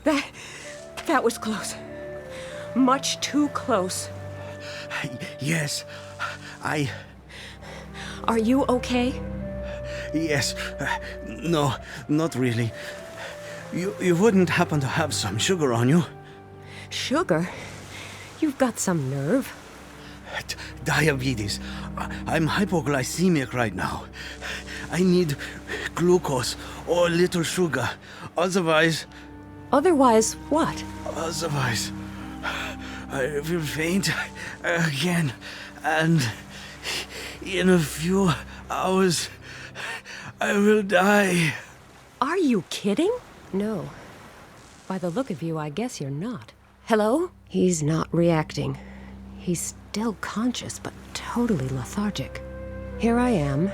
That was close. Much too close. Yes, Are you okay? Yes. No, not really. You wouldn't happen to have some sugar on you? Sugar? You've got some nerve. Diabetes. I'm hypoglycemic right now. I need glucose or little sugar. Otherwise, Otherwise, what? Otherwise, I will faint again. And in a few hours, I will die. Are you kidding? No. By the look of you, I guess you're not. Hello? He's not reacting. He's still conscious, but totally lethargic. Here I am,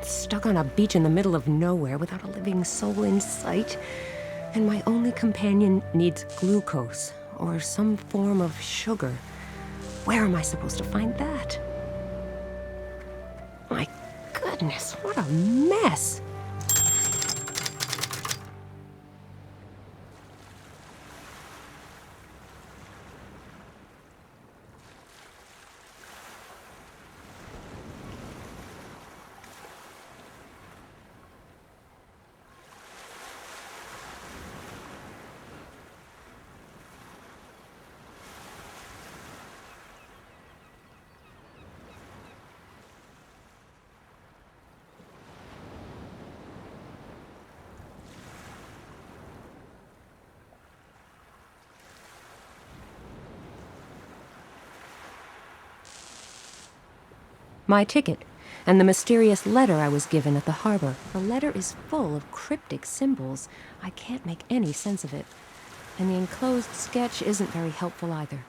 stuck on a beach in the middle of nowhere without a living soul in sight. And my only companion needs glucose, or some form of sugar. Where am I supposed to find that? My goodness, what a mess! My ticket, and the mysterious letter I was given at the harbor. The letter is full of cryptic symbols. I can't make any sense of it. And the enclosed sketch isn't very helpful either.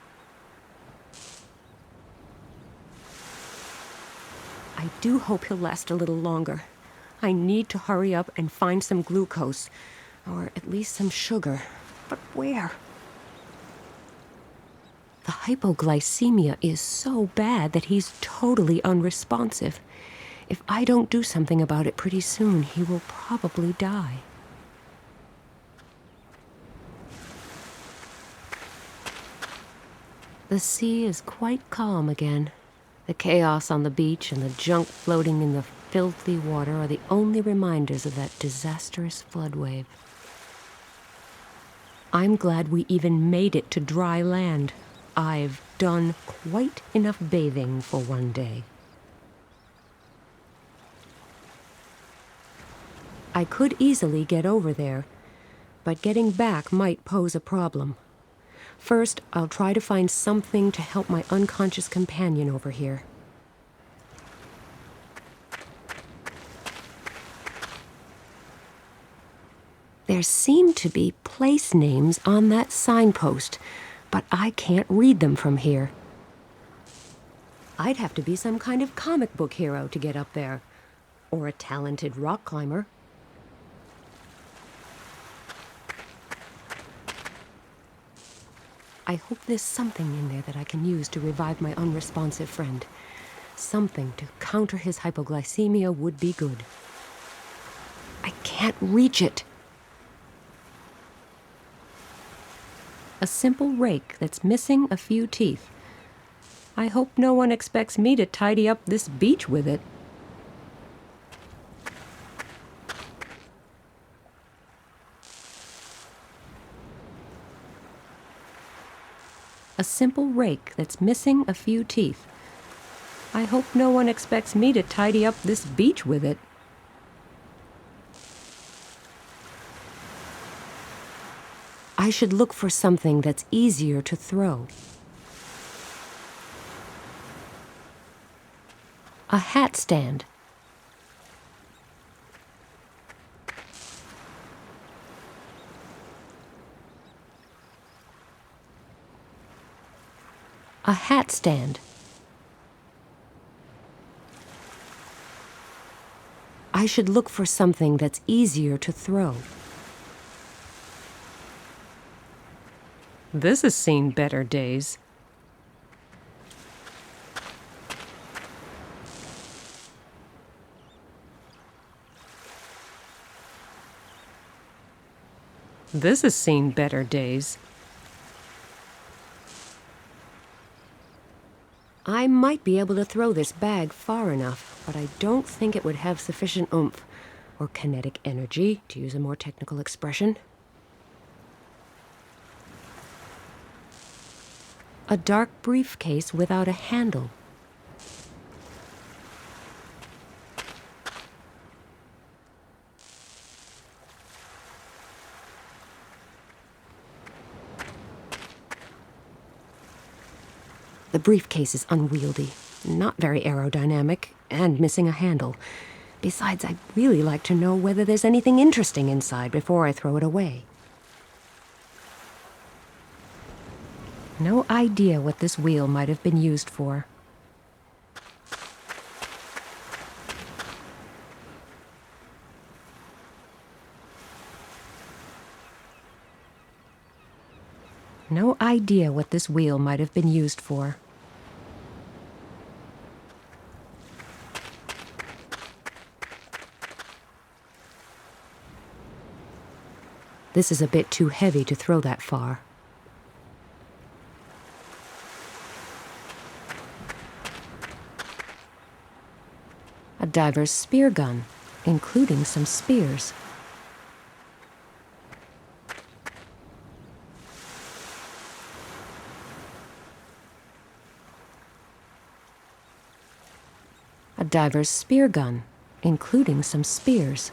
I do hope he'll last a little longer. I need to hurry up and find some glucose, or at least some sugar. But where? The hypoglycemia is so bad that he's totally unresponsive. If I don't do something about it pretty soon, he will probably die. The sea is quite calm again. The chaos on the beach and the junk floating in the filthy water are the only reminders of that disastrous flood wave. I'm glad we even made it to dry land. I've done quite enough bathing for one day. I could easily get over there, but getting back might pose a problem. First, I'll try to find something to help my unconscious companion over here. There seem to be place names on that signpost, but I can't read them from here. I'd have to be some kind of comic book hero to get up there, or a talented rock climber. I hope there's something in there that I can use to revive my unresponsive friend. Something to counter his hypoglycemia would be good. I can't reach it. A simple rake that's missing a few teeth. I hope no one expects me to tidy up this beach with it. A simple rake that's missing a few teeth. I hope no one expects me to tidy up this beach with it. I should look for something that's easier to throw. A hat stand. A hat stand. I should look for something that's easier to throw. This has seen better days. This has seen better days. I might be able to throw this bag far enough, but I don't think it would have sufficient oomph, or kinetic energy, to use a more technical expression. A dark briefcase without a handle. The briefcase is unwieldy, not very aerodynamic, and missing a handle. Besides, I'd really like to know whether there's anything interesting inside before I throw it away. No idea what this wheel might have been used for. No idea what this wheel might have been used for. This is a bit too heavy to throw that far. A diver's spear gun, including some spears. A diver's spear gun, including some spears.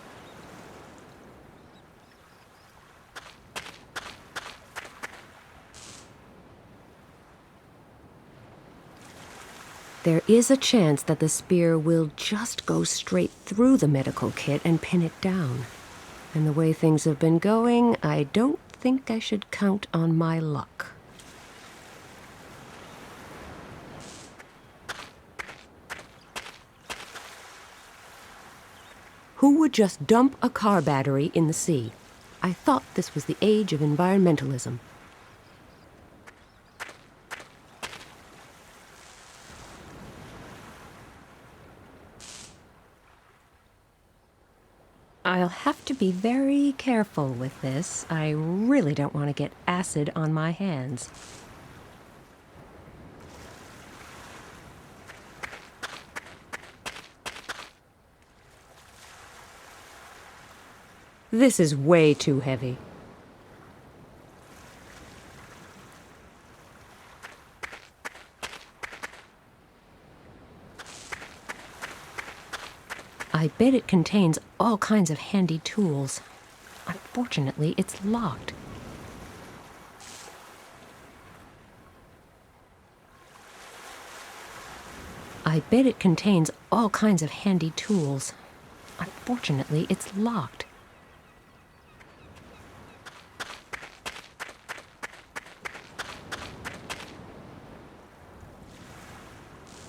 There is a chance that the spear will just go straight through the medical kit and pin it down. And the way things have been going, I don't think I should count on my luck. Who would just dump a car battery in the sea? I thought this was the age of environmentalism. I'll have to be very careful with this. I really don't want to get acid on my hands. This is way too heavy. I bet it contains all kinds of handy tools. Unfortunately, it's locked. I bet it contains all kinds of handy tools. Unfortunately, it's locked.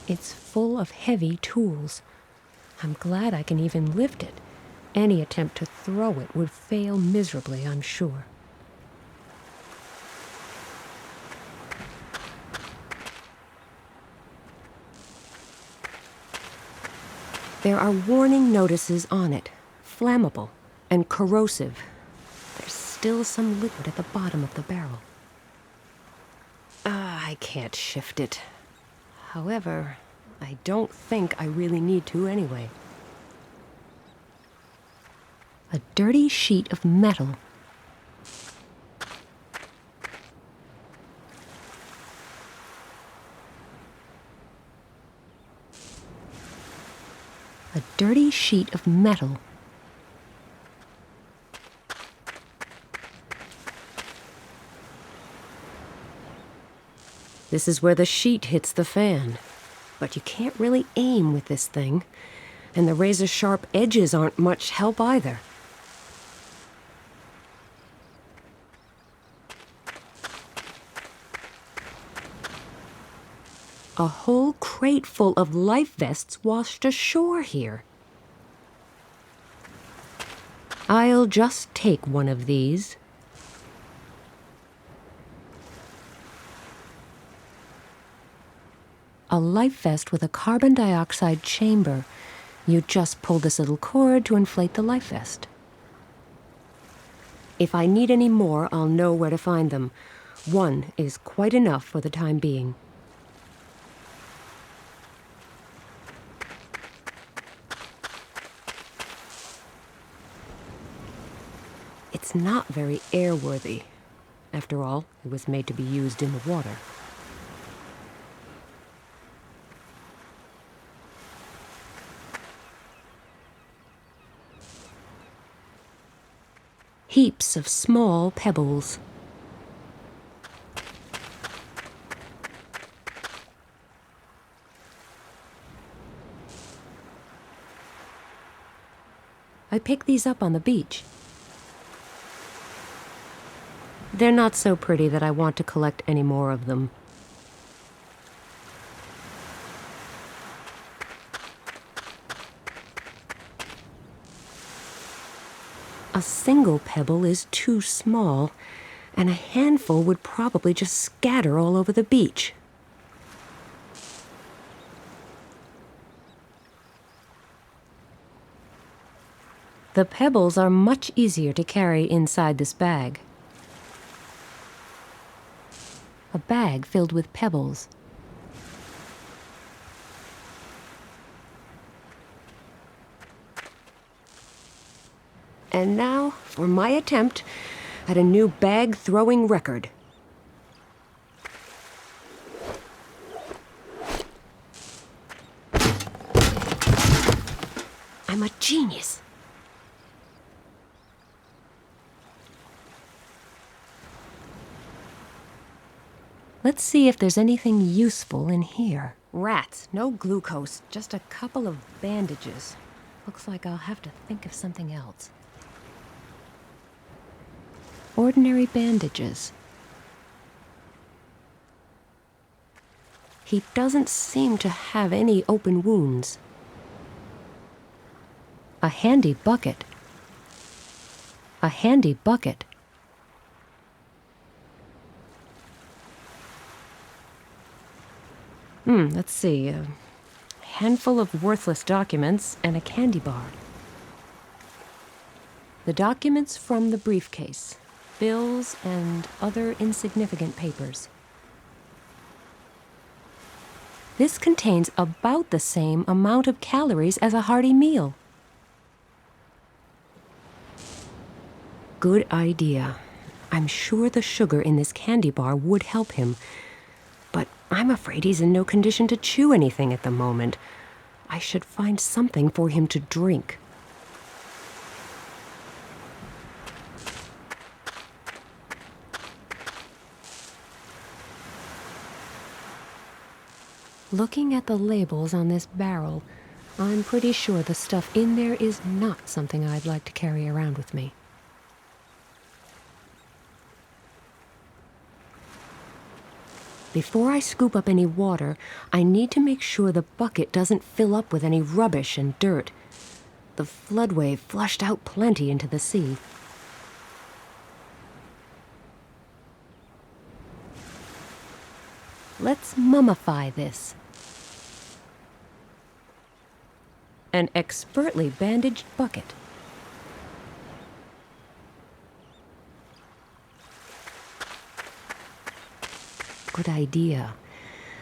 It's full of heavy tools. I'm glad I can even lift it. Any attempt to throw it would fail miserably, I'm sure. There are warning notices on it. Flammable and corrosive. There's still some liquid at the bottom of the barrel. I can't shift it. However, I don't think I really need to anyway. A dirty sheet of metal. A dirty sheet of metal. This is where the sheet hits the fan. But you can't really aim with this thing. And the razor-sharp edges aren't much help either. A whole crate full of life vests washed ashore here. I'll just take one of these. A life vest with a carbon dioxide chamber. You just pull this little cord to inflate the life vest. If I need any more, I'll know where to find them. One is quite enough for the time being. It's not very airworthy. After all, it was made to be used in the water. Heaps of small pebbles. I picked these up on the beach. They're not so pretty that I want to collect any more of them. A single pebble is too small, and a handful would probably just scatter all over the beach. The pebbles are much easier to carry inside this bag. A bag filled with pebbles. And now for my attempt at a new bag-throwing record. I'm a genius. Let's see if there's anything useful in here. Rats, no glucose, just a couple of bandages. Looks like I'll have to think of something else. Ordinary bandages. He doesn't seem to have any open wounds. A handy bucket. A handy bucket. Let's see. A handful of worthless documents and a candy bar. The documents from the briefcase. Bills and other insignificant papers. This contains about the same amount of calories as a hearty meal. Good idea. I'm sure the sugar in this candy bar would help him, but I'm afraid he's in no condition to chew anything at the moment. I should find something for him to drink. Looking at the labels on this barrel, I'm pretty sure the stuff in there is not something I'd like to carry around with me. Before I scoop up any water, I need to make sure the bucket doesn't fill up with any rubbish and dirt. The flood wave flushed out plenty into the sea. Let's mummify this. An expertly bandaged bucket. Good idea.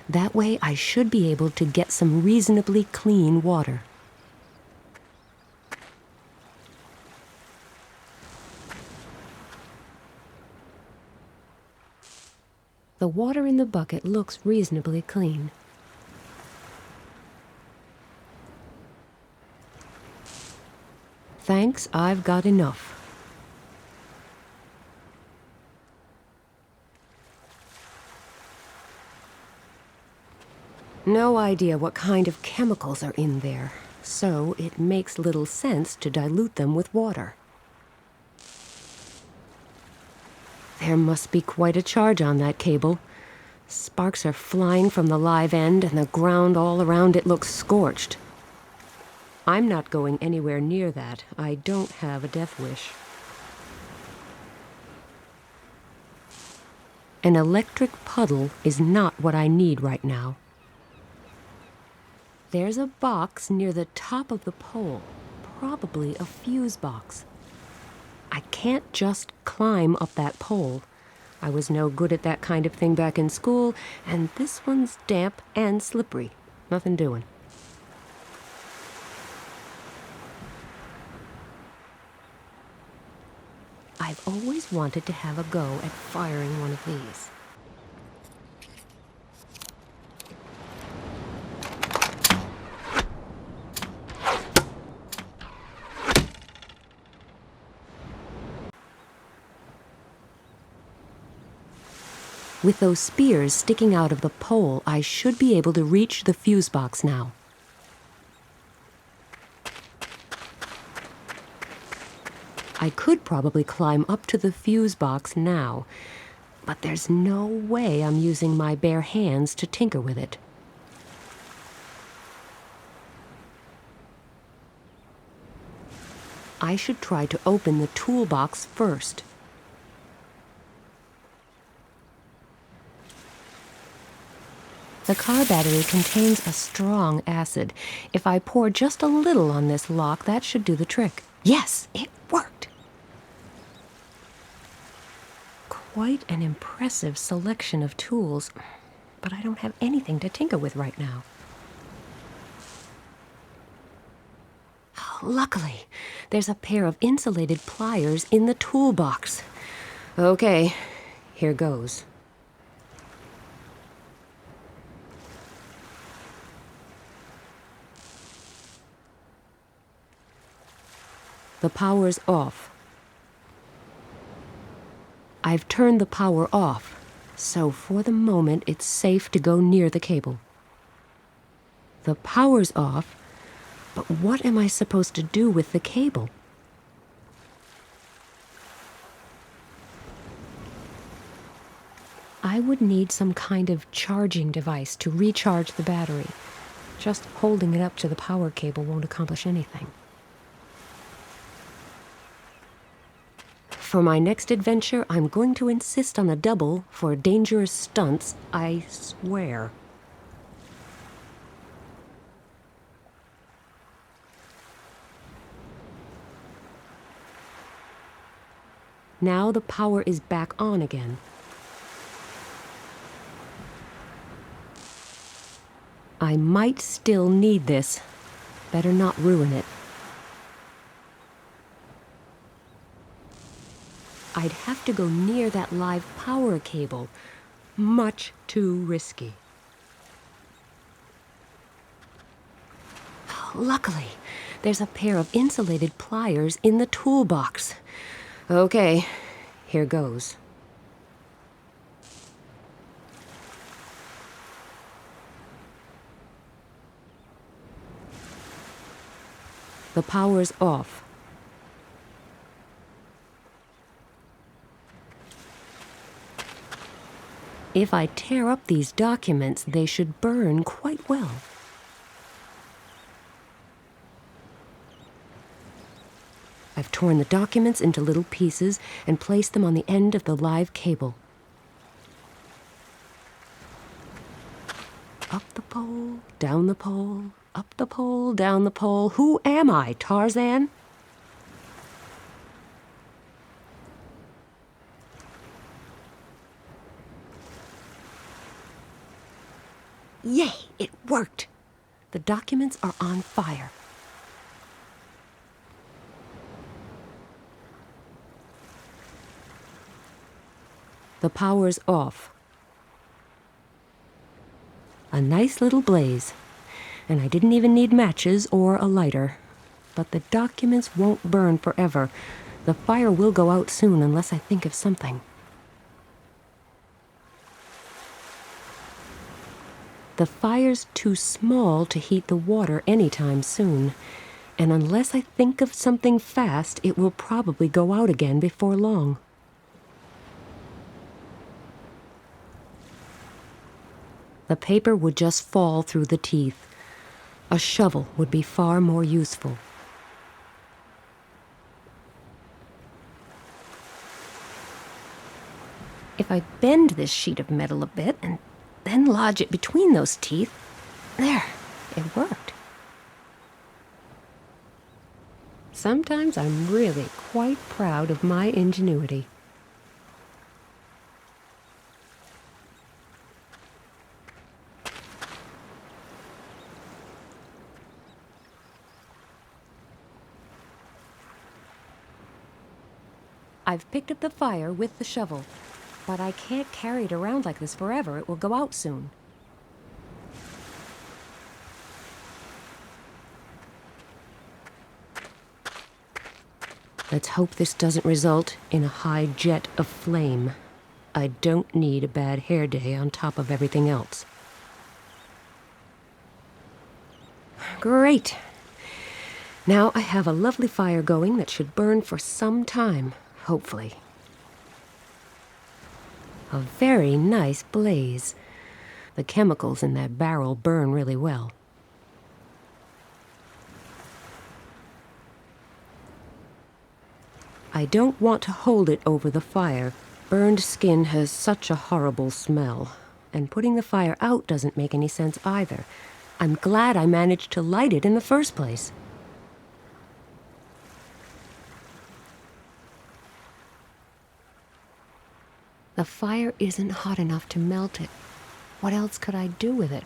That way I should be able to get some reasonably clean water. The water in the bucket looks reasonably clean. Thanks, I've got enough. No idea what kind of chemicals are in there, so it makes little sense to dilute them with water. There must be quite a charge on that cable. Sparks are flying from the live end, and the ground all around it looks scorched. I'm not going anywhere near that. I don't have a death wish. An electric puddle is not what I need right now. There's a box near the top of the pole, probably a fuse box. I can't just climb up that pole. I was no good at that kind of thing back in school, and this one's damp and slippery. Nothing doing. I've always wanted to have a go at firing one of these. With those spears sticking out of the pole, I should be able to reach the fuse box now. I could probably climb up to the fuse box now, but there's no way I'm using my bare hands to tinker with it. I should try to open the toolbox first. The car battery contains a strong acid. If I pour just a little on this lock, that should do the trick. Yes, it worked! Quite an impressive selection of tools, but I don't have anything to tinker with right now. Luckily, there's a pair of insulated pliers in the toolbox. Okay, here goes. The power's off. I've turned the power off, so for the moment it's safe to go near the cable. The power's off, but what am I supposed to do with the cable? I would need some kind of charging device to recharge the battery. Just holding it up to the power cable won't accomplish anything. For my next adventure, I'm going to insist on a double for dangerous stunts, I swear. Now the power is back on again. I might still need this. Better not ruin it. I'd have to go near that live power cable. Much too risky. Luckily, there's a pair of insulated pliers in the toolbox. Okay, here goes. The power's off. If I tear up these documents, they should burn quite well. I've torn the documents into little pieces and placed them on the end of the live cable. Up the pole, down the pole, up the pole, down the pole. Who am I, Tarzan? Yay, it worked! The documents are on fire. The power's off. A nice little blaze. And I didn't even need matches or a lighter. But the documents won't burn forever. The fire will go out soon unless I think of something. The fire's too small to heat the water anytime soon, and unless I think of something fast, it will probably go out again before long. The paper would just fall through the teeth. A shovel would be far more useful. If I bend this sheet of metal a bit and then lodge it between those teeth, there, it worked. Sometimes I'm really quite proud of my ingenuity. I've picked up the fire with the shovel, but I can't carry it around like this forever. It will go out soon. Let's hope this doesn't result in a high jet of flame. I don't need a bad hair day on top of everything else. Great! Now I have a lovely fire going that should burn for some time, hopefully. A very nice blaze. The chemicals in that barrel burn really well. I don't want to hold it over the fire. Burned skin has such a horrible smell, and putting the fire out doesn't make any sense either. I'm glad I managed to light it in the first place. The fire isn't hot enough to melt it. What else could I do with it?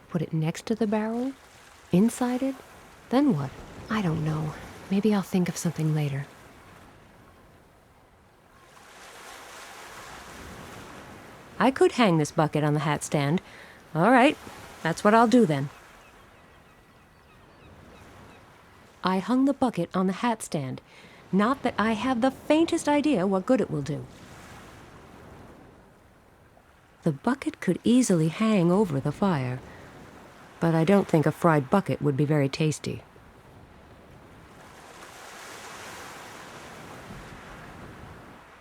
Put it next to the barrel? Inside it? Then what? I don't know. Maybe I'll think of something later. I could hang this bucket on the hat stand. All right, that's what I'll do then. I hung the bucket on the hat stand. Not that I have the faintest idea what good it will do. The bucket could easily hang over the fire, but I don't think a fried bucket would be very tasty.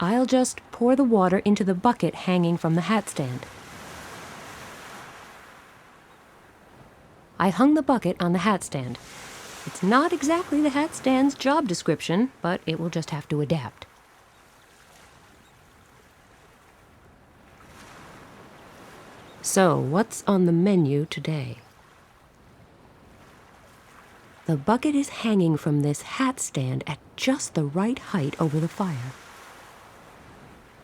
I'll just pour the water into the bucket hanging from the hat stand. I hung the bucket on the hat stand. It's not exactly the hat stand's job description, but it will just have to adapt. So, what's on the menu today? The bucket is hanging from this hat stand at just the right height over the fire.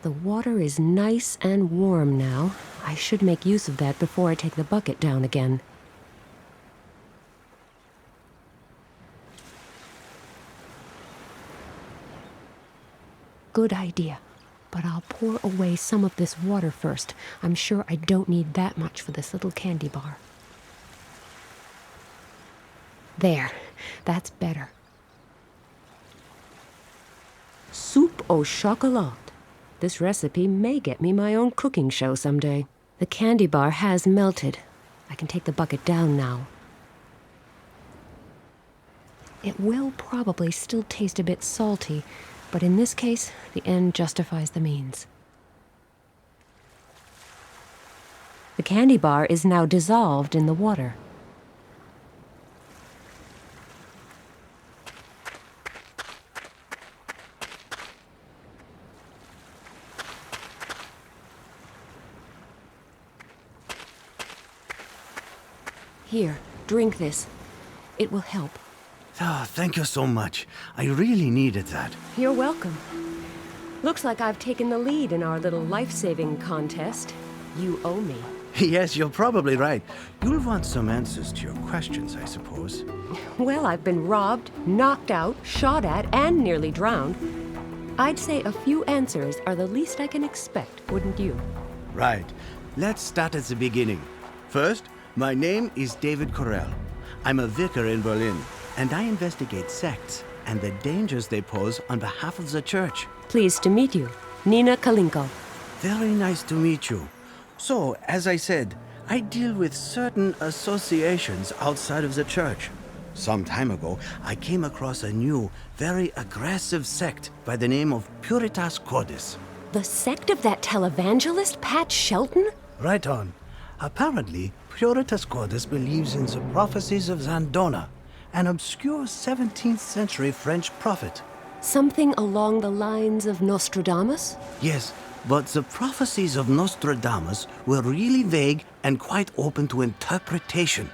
The water is nice and warm now. I should make use of that before I take the bucket down again. Good idea. But I'll pour away some of this water first. I'm sure I don't need that much for this little candy bar. There, that's better. Soup au chocolat. This recipe may get me my own cooking show someday. The candy bar has melted. I can take the bucket down now. It will probably still taste a bit salty, but in this case, the end justifies the means. The candy bar is now dissolved in the water. Here, drink this. It will help. Oh, thank you so much. I really needed that. You're welcome. Looks like I've taken the lead in our little life-saving contest. You owe me. Yes, you're probably right. You'll want some answers to your questions, I suppose. Well, I've been robbed, knocked out, shot at, and nearly drowned. I'd say a few answers are the least I can expect, wouldn't you? Right. Let's start at the beginning. First, my name is David Corell. I'm a vicar in Berlin, and I investigate sects and the dangers they pose on behalf of the church. Pleased to meet you. Nina Kalinko. Very nice to meet you. So, as I said, I deal with certain associations outside of the church. Some time ago, I came across a new, very aggressive sect by the name of Puritas Cordis. The sect of that televangelist, Pat Shelton? Right on. Apparently, Puritas Cordis believes in the prophecies of Zandona, an obscure 17th century French prophet. Something along the lines of Nostradamus? Yes, but the prophecies of Nostradamus were really vague and quite open to interpretation.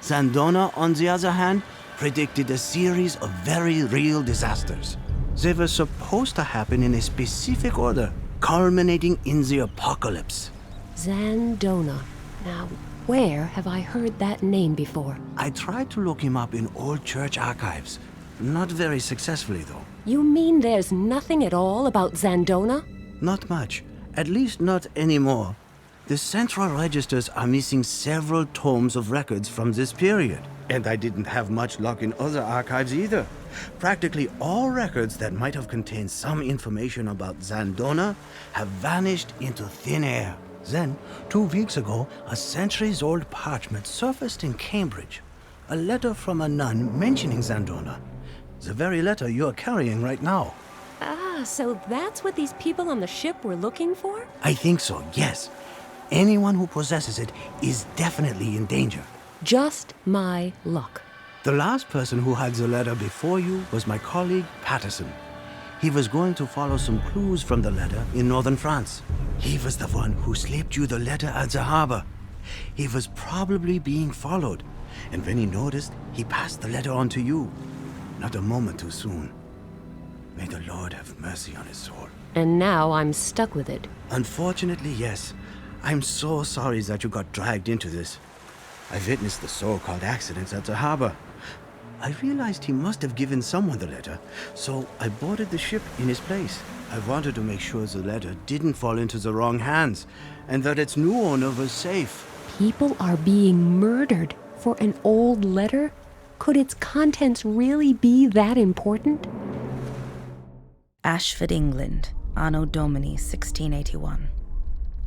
Zandona, on the other hand, predicted a series of very real disasters. They were supposed to happen in a specific order, culminating in the apocalypse. Zandona. Now, where have I heard that name before? I tried to look him up in old church archives. Not very successfully, though. You mean there's nothing at all about Zandona? Not much. At least not anymore. The central registers are missing several tomes of records from this period. And I didn't have much luck in other archives either. Practically all records that might have contained some information about Zandona have vanished into thin air. Then, 2 weeks ago, a centuries-old parchment surfaced in Cambridge. A letter from a nun mentioning Zandona. The very letter you're carrying right now. Ah, so that's what these people on the ship were looking for? I think so, yes. Anyone who possesses it is definitely in danger. Just my luck. The last person who had the letter before you was my colleague, Patterson. He was going to follow some clues from the letter in northern France. He was the one who slipped you the letter at the harbor. He was probably being followed, and when he noticed, he passed the letter on to you. Not a moment too soon. May the Lord have mercy on his soul. And now I'm stuck with it. Unfortunately, yes. I'm so sorry that you got dragged into this. I witnessed the so-called accidents at the harbor. I realized he must have given someone the letter, so I boarded the ship in his place. I wanted to make sure the letter didn't fall into the wrong hands, and that its new owner was safe. People are being murdered for an old letter? Could its contents really be that important? Ashford, England, Anno Domini 1681.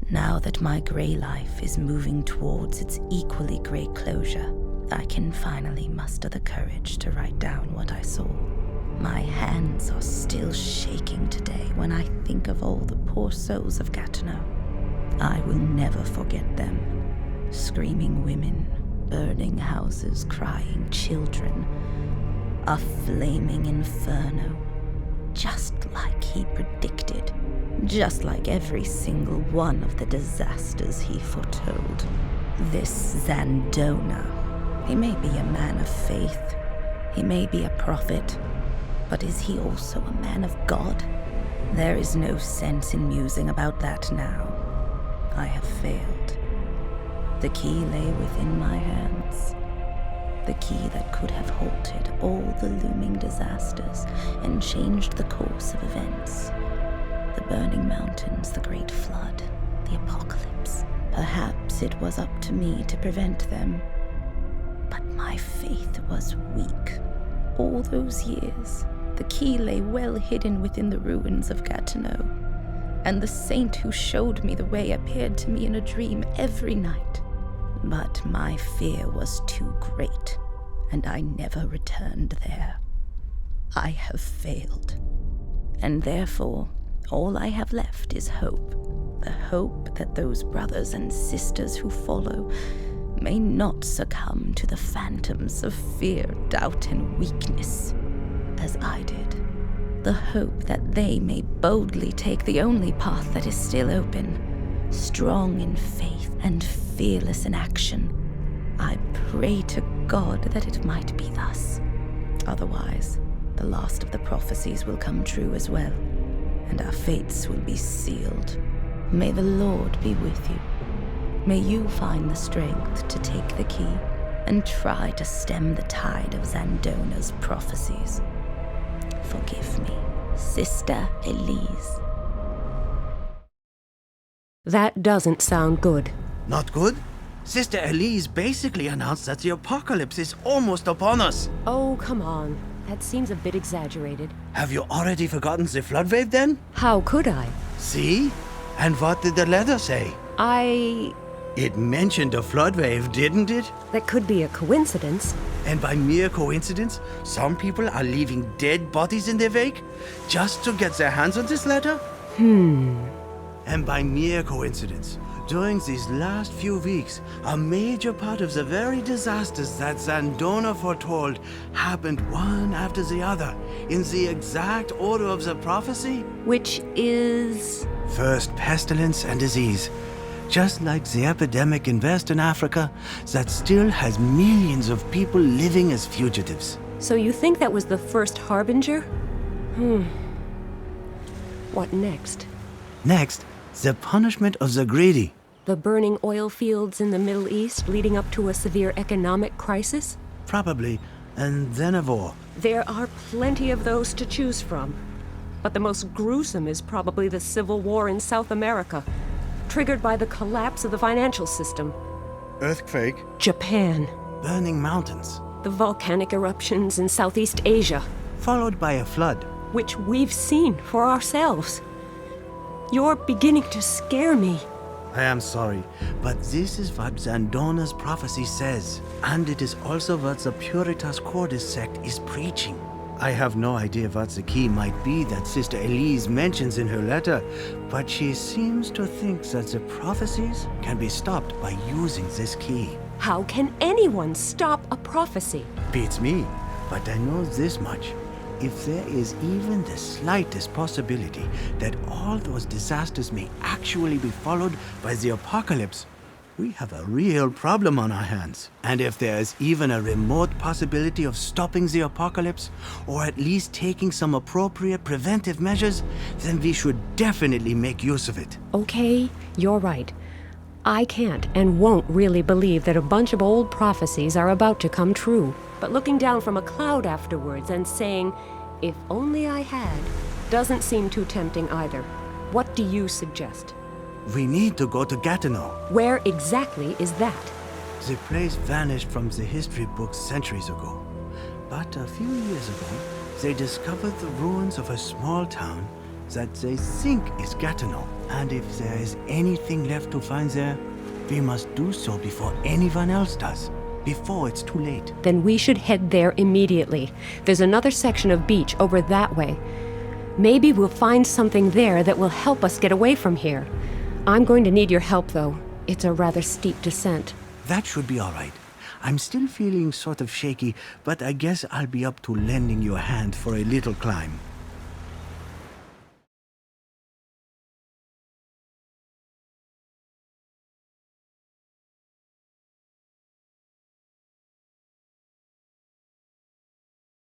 Now that my grey life is moving towards its equally grey closure, I can finally muster the courage to write down what I saw. My hands are still shaking today when I think of all the poor souls of Gatineau. I will never forget them. Screaming women, burning houses, crying children. A flaming inferno. Just like he predicted. Just like every single one of the disasters he foretold. This Zandona. He may be a man of faith. He may be a prophet. But is he also a man of God? There is no sense in musing about that now. I have failed. The key lay within my hands. The key that could have halted all the looming disasters and changed the course of events. The burning mountains, the great flood, the apocalypse. Perhaps it was up to me to prevent them. But my faith was weak. All those years, the key lay well hidden within the ruins of Gatineau, and the saint who showed me the way appeared to me in a dream every night. But my fear was too great, and I never returned there. I have failed, and therefore all I have left is hope. The hope that those brothers and sisters who follow may not succumb to the phantoms of fear, doubt, and weakness, as I did. The hope that they may boldly take the only path that is still open, strong in faith and fearless in action. I pray to God that it might be thus. Otherwise, the last of the prophecies will come true as well, and our fates will be sealed. May the Lord be with you. May you find the strength to take the key and try to stem the tide of Zandona's prophecies. Forgive me, Sister Elise. That doesn't sound good. Not good? Sister Elise basically announced that the apocalypse is almost upon us. Oh, come on. That seems a bit exaggerated. Have you already forgotten the flood wave then? How could I? See? And what did the letter say? It mentioned a flood wave, didn't it? That could be a coincidence. And by mere coincidence, some people are leaving dead bodies in their wake just to get their hands on this letter? And by mere coincidence, during these last few weeks, a major part of the very disasters that Zandona foretold happened one after the other, in the exact order of the prophecy. Which is... First pestilence and disease, just like the epidemic in Western Africa that still has millions of people living as fugitives. So you think that was the first harbinger? What next? Next, the punishment of the greedy. The burning oil fields in the Middle East leading up to a severe economic crisis? Probably, and then a war. There are plenty of those to choose from. But the most gruesome is probably the Civil War in South America, triggered by the collapse of the financial system. Earthquake? Japan. Burning mountains. The volcanic eruptions in Southeast Asia, Followed by a flood. which we've seen for ourselves. You're beginning to scare me. I am sorry, but this is what Zandona's prophecy says. And it is also what the Puritas Cordis sect is preaching. I have no idea what the key might be that Sister Elise mentions in her letter, but she seems to think that the prophecies can be stopped by using this key. How can anyone stop a prophecy? Beats me, but I know this much. If there is even the slightest possibility that all those disasters may actually be followed by the apocalypse, we have a real problem on our hands. And if there is even a remote possibility of stopping the apocalypse, or at least taking some appropriate preventive measures, then we should definitely make use of it. Okay, you're right. I can't and won't really believe that a bunch of old prophecies are about to come true. But looking down from a cloud afterwards and saying, if only I had, doesn't seem too tempting either. What do you suggest? We need to go to Gatineau. Where exactly is that? The place vanished from the history books centuries ago. But a few years ago, they discovered the ruins of a small town that they think is Gatineau. And if there is anything left to find there, we must do so before anyone else does. Before it's too late. Then we should head there immediately. There's another section of beach over that way. Maybe we'll find something there that will help us get away from here. I'm going to need your help, though. It's a rather steep descent. That should be all right. I'm still feeling sort of shaky, but I guess I'll be up to lending you a hand for a little climb.